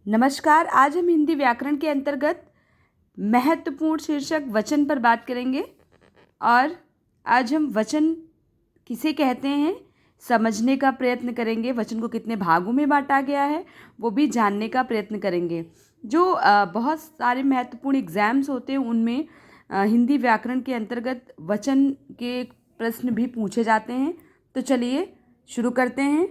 नमस्कार। आज हम हिंदी व्याकरण के अंतर्गत महत्वपूर्ण शीर्षक वचन पर बात करेंगे और आज हम वचन किसे कहते हैं समझने का प्रयत्न करेंगे। वचन को कितने भागों में बांटा गया है वो भी जानने का प्रयत्न करेंगे। जो बहुत सारे महत्वपूर्ण एग्जाम्स होते हैं उनमें हिंदी व्याकरण के अंतर्गत वचन के प्रश्न भी पूछे जाते हैं। तो चलिए शुरू करते हैं।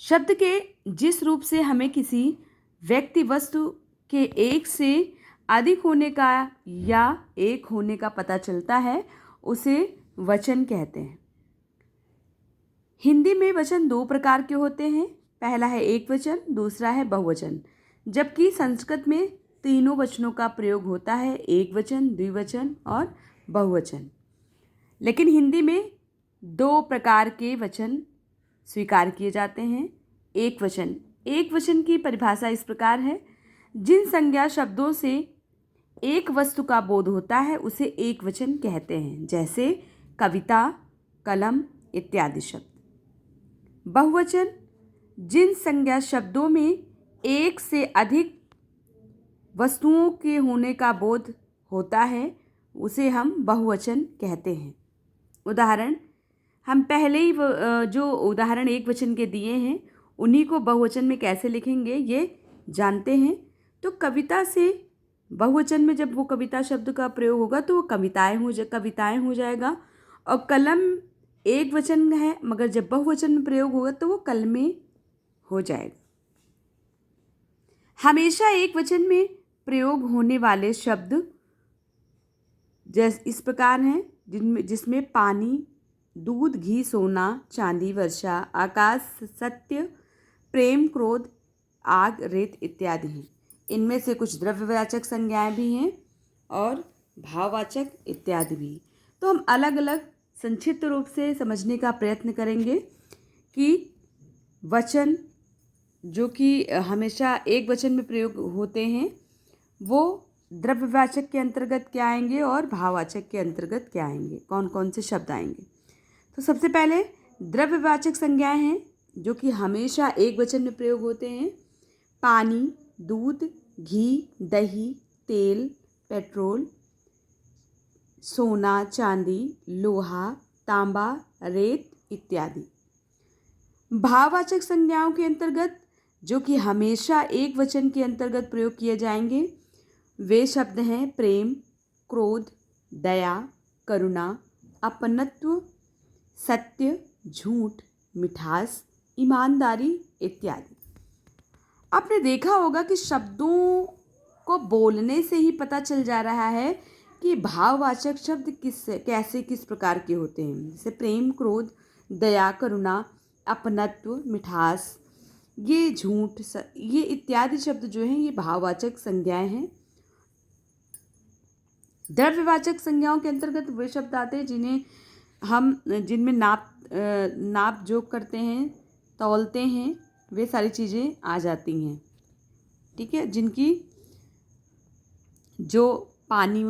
शब्द के जिस रूप से हमें किसी व्यक्ति वस्तु के एक से अधिक होने का या एक होने का पता चलता है उसे वचन कहते हैं। हिंदी में वचन दो प्रकार के होते हैं। पहला है एक वचन, दूसरा है बहुवचन। जबकि संस्कृत में तीनों वचनों का प्रयोग होता है, एक वचन, द्विवचन और बहुवचन। लेकिन हिंदी में दो प्रकार के वचन स्वीकार किए जाते हैं। एक वचन की परिभाषा इस प्रकार है, जिन संज्ञा शब्दों से एक वस्तु का बोध होता है उसे एक वचन कहते हैं, जैसे कविता, कलम इत्यादि शब्द। बहुवचन, जिन संज्ञा शब्दों में एक से अधिक वस्तुओं के होने का बोध होता है उसे हम बहुवचन कहते हैं। उदाहरण, हम पहले ही जो उदाहरण एक वचन के दिए हैं उन्हीं को बहुवचन में कैसे लिखेंगे ये जानते हैं। तो कविता से बहुवचन में जब वो कविता शब्द का प्रयोग होगा तो वो कविताएं हो जाएगा। और कलम एक वचन है मगर जब बहुवचन में प्रयोग होगा तो वो कलमें हो जाएगा। हमेशा एक वचन में प्रयोग होने वाले शब्द इस प्रकार हैं, जिसमें पानी, दूध, घी, सोना, चांदी, वर्षा, आकाश, सत्य, प्रेम, क्रोध, आग, रेत इत्यादि हैं। इनमें से कुछ द्रव्यवाचक संज्ञाएं भी हैं और भाववाचक इत्यादि भी। तो हम अलग अलग संक्षिप्त रूप से समझने का प्रयत्न करेंगे कि वचन जो कि हमेशा एक वचन में प्रयोग होते हैं वो द्रव्यवाचक के अंतर्गत क्या आएंगे और भाववाचक के अंतर्गत क्या आएंगे, कौन कौन से शब्द आएंगे। तो सबसे पहले द्रव्यवाचक संज्ञाएं हैं जो कि हमेशा एक वचन में प्रयोग होते हैं। पानी, दूध, घी, दही, तेल, पेट्रोल, सोना, चांदी, लोहा, तांबा, रेत इत्यादि। भाववाचक संज्ञाओं के अंतर्गत जो कि हमेशा एक वचन के अंतर्गत प्रयोग किए जाएंगे वे शब्द हैं प्रेम, क्रोध, दया, करुणा, अपनत्व, सत्य, झूठ, मिठास, ईमानदारी इत्यादि। आपने देखा होगा कि शब्दों को बोलने से ही पता चल जा रहा है कि भाववाचक शब्द किस प्रकार के होते हैं। जैसे प्रेम, क्रोध, दया, करुणा, अपनत्व, मिठास, ये झूठ, ये इत्यादि शब्द जो हैं ये भाववाचक संज्ञाएं हैं। द्रव्यवाचक संज्ञाओं के अंतर्गत वे शब्द आते हैं जिनमें नाप जोक करते हैं, तौलते हैं, वे सारी चीज़ें आ जाती हैं। ठीक है, जिनकी जो पानी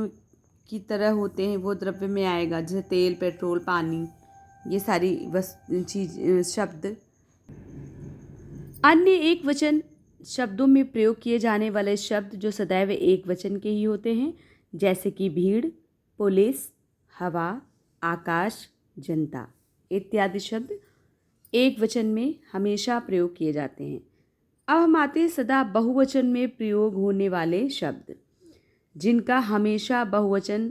की तरह होते हैं वो द्रव्य में आएगा, जैसे तेल, पेट्रोल, पानी, ये सारी शब्द। अन्य एक वचन शब्दों में प्रयोग किए जाने वाले शब्द जो सदैव एक वचन के ही होते हैं, जैसे कि भीड़, पुलिस, हवा, आकाश, जनता इत्यादि शब्द एक वचन में हमेशा प्रयोग किए जाते हैं। अब हम आते हैं सदा बहुवचन में प्रयोग होने वाले शब्द जिनका हमेशा बहुवचन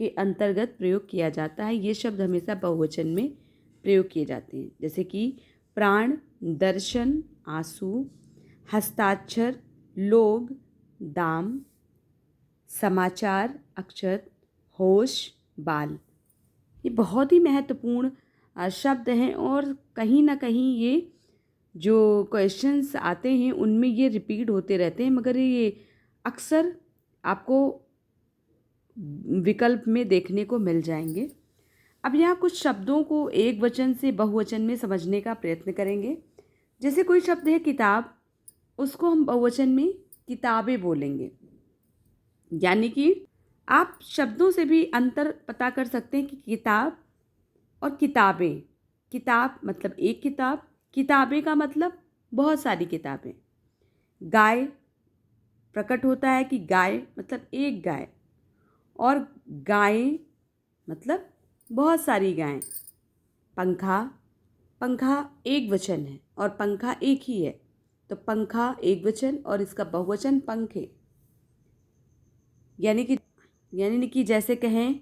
के अंतर्गत प्रयोग किया जाता है। ये शब्द हमेशा बहुवचन में प्रयोग किए जाते हैं, जैसे कि प्राण, दर्शन, आंसू, हस्ताक्षर, लोग, दाम, समाचार, अक्षर, होश, बाल। ये बहुत ही महत्वपूर्ण शब्द हैं और कहीं ना कहीं ये जो क्वेश्चंस आते हैं उनमें ये रिपीट होते रहते हैं, मगर ये अक्सर आपको विकल्प में देखने को मिल जाएंगे। अब यहाँ कुछ शब्दों को एक वचन से बहुवचन में समझने का प्रयत्न करेंगे। जैसे कोई शब्द है किताब, उसको हम बहुवचन में किताबें बोलेंगे। यानी कि आप शब्दों से भी अंतर पता कर सकते हैं कि किताब और किताबें। किताब मतलब एक किताब, किताबें का मतलब बहुत सारी किताबें। गाय प्रकट होता है कि गाय मतलब एक गाय, और गाय मतलब बहुत सारी गायें। पंखा, पंखा एक वचन है और पंखा एक ही है, तो पंखा एक वचन और इसका बहुवचन पंखे। यानी कि जैसे कहें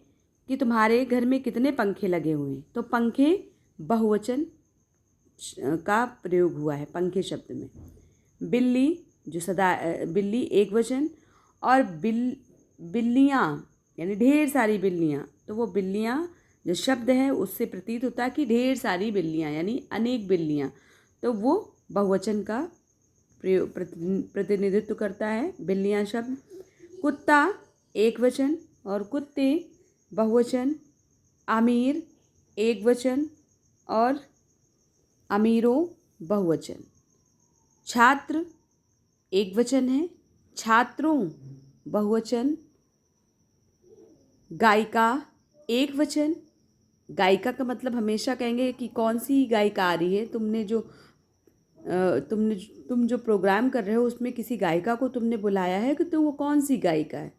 कि तुम्हारे घर में कितने पंखे लगे हुए हैं, तो पंखे बहुवचन का प्रयोग हुआ है पंखे शब्द में। बिल्ली बिल्ली एक वचन, और बिल्लियाँ यानी ढेर सारी बिल्लियाँ, तो वो बिल्लियाँ जो शब्द है उससे प्रतीत होता है कि ढेर सारी बिल्लियाँ यानी अनेक बिल्लियाँ, तो वो बहुवचन का प्रतिनिधित्व करता है बिल्लियाँ शब्द। कुत्ता एक वचन और कुत्ते बहुवचन। अमीर एक वचन और अमीरों बहुवचन। छात्र एक वचन है, छात्रों बहुवचन। गायिका एक वचन, गायिका का मतलब हमेशा कहेंगे कि कौन सी गायिका आ रही है, तुम जो प्रोग्राम कर रहे हो उसमें किसी गायिका को तुमने बुलाया है कि तो वो कौन सी गायिका है,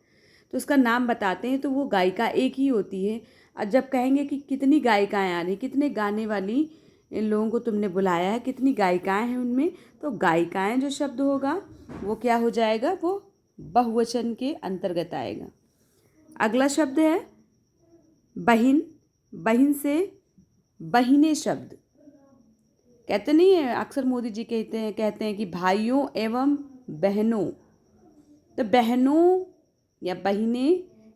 तो उसका नाम बताते हैं, तो वो गायिका एक ही होती है। और जब कहेंगे कि कितनी गायिकाएं आ रही, कितने गाने वाली इन लोगों को तुमने बुलाया है, कितनी गायिकाएं हैं उनमें, तो गायिकाएं जो शब्द होगा वो क्या हो जाएगा, वो बहुवचन के अंतर्गत आएगा। अगला शब्द है बहिन। बहिन से बहिने शब्द, कहते नहीं है अक्सर मोदी जी कहते हैं कि भाइयों एवं बहनों, तो बहनों या बहिने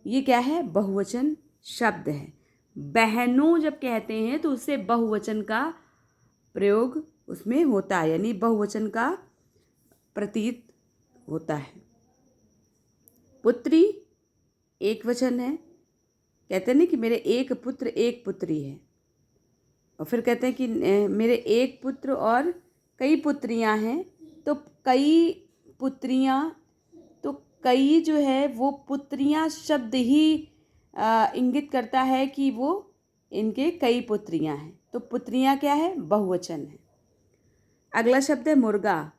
ये क्या है, बहुवचन शब्द है। बहनों जब कहते हैं तो उससे बहुवचन का प्रयोग उसमें होता है, यानी बहुवचन का प्रतीत होता है। पुत्री एक वचन है, कहते नहीं कि मेरे एक पुत्र एक पुत्री है, और फिर कहते हैं कि मेरे एक पुत्र और कई पुत्रियां हैं, तो कई पुत्रियां, तो कई जो है वो पुत्रियां शब्द ही इंगित करता है कि वो इनके कई पुत्रियां हैं, तो पुत्रियां क्या है, बहुवचन है। अगला शब्द है मुर्गा।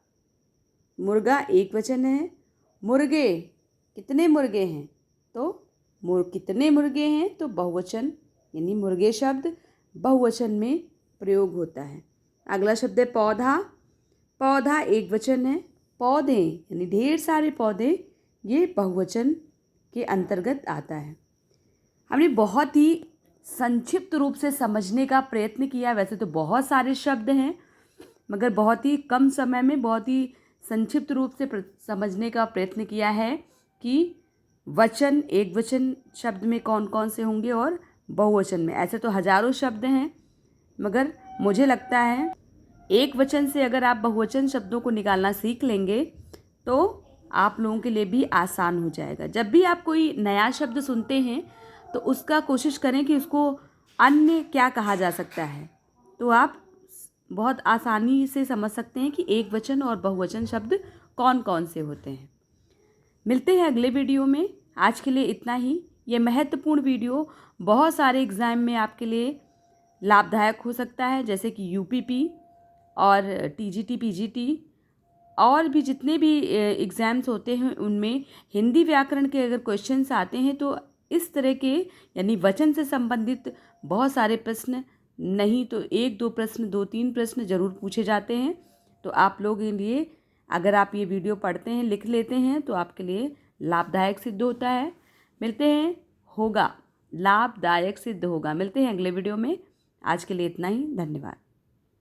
मुर्गा एक वचन है। मुर्गे कितने मुर्गे हैं, तो कितने मुर्गे हैं, तो बहुवचन, यानी मुर्गे शब्द बहुवचन में प्रयोग होता है। अगला शब्द है पौधा। पौधा एक वचन है। पौधे यानी ढेर सारे पौधे, ये बहुवचन के अंतर्गत आता है। हमने बहुत ही संक्षिप्त रूप से समझने का प्रयत्न किया। वैसे तो बहुत सारे शब्द हैं, मगर बहुत ही कम समय में बहुत ही संक्षिप्त रूप से समझने का प्रयत्न किया है कि वचन एक वचन शब्द में कौन कौन से होंगे और बहुवचन में। ऐसे तो हजारों शब्द हैं, मगर मुझे लगता है एक वचन से अगर आप बहुवचन शब्दों को निकालना सीख लेंगे तो आप लोगों के लिए भी आसान हो जाएगा। जब भी आप कोई नया शब्द सुनते हैं तो उसका कोशिश करें कि उसको अन्य क्या कहा जा सकता है, तो आप बहुत आसानी से समझ सकते हैं कि एक वचन और बहुवचन शब्द कौन कौन से होते हैं। मिलते हैं अगले वीडियो में। आज के लिए इतना ही। ये महत्वपूर्ण वीडियो बहुत सारे एग्ज़ाम में आपके लिए लाभदायक हो सकता है, जैसे कि यूपीपी और टीजीटी, पीजीटी और भी जितने भी एग्ज़ाम्स होते हैं उनमें हिंदी व्याकरण के अगर क्वेश्चंस आते हैं तो इस तरह के यानी वचन से संबंधित बहुत सारे प्रश्न, नहीं तो एक दो प्रश्न, दो तीन प्रश्न ज़रूर पूछे जाते हैं। तो आप लोगों के लिए अगर आप ये वीडियो पढ़ते हैं, लिख लेते हैं, तो आपके लिए लाभदायक सिद्ध होता है। मिलते हैं, होगा लाभदायक सिद्ध होगा। मिलते हैं अगले वीडियो में। आज के लिए इतना ही। धन्यवाद।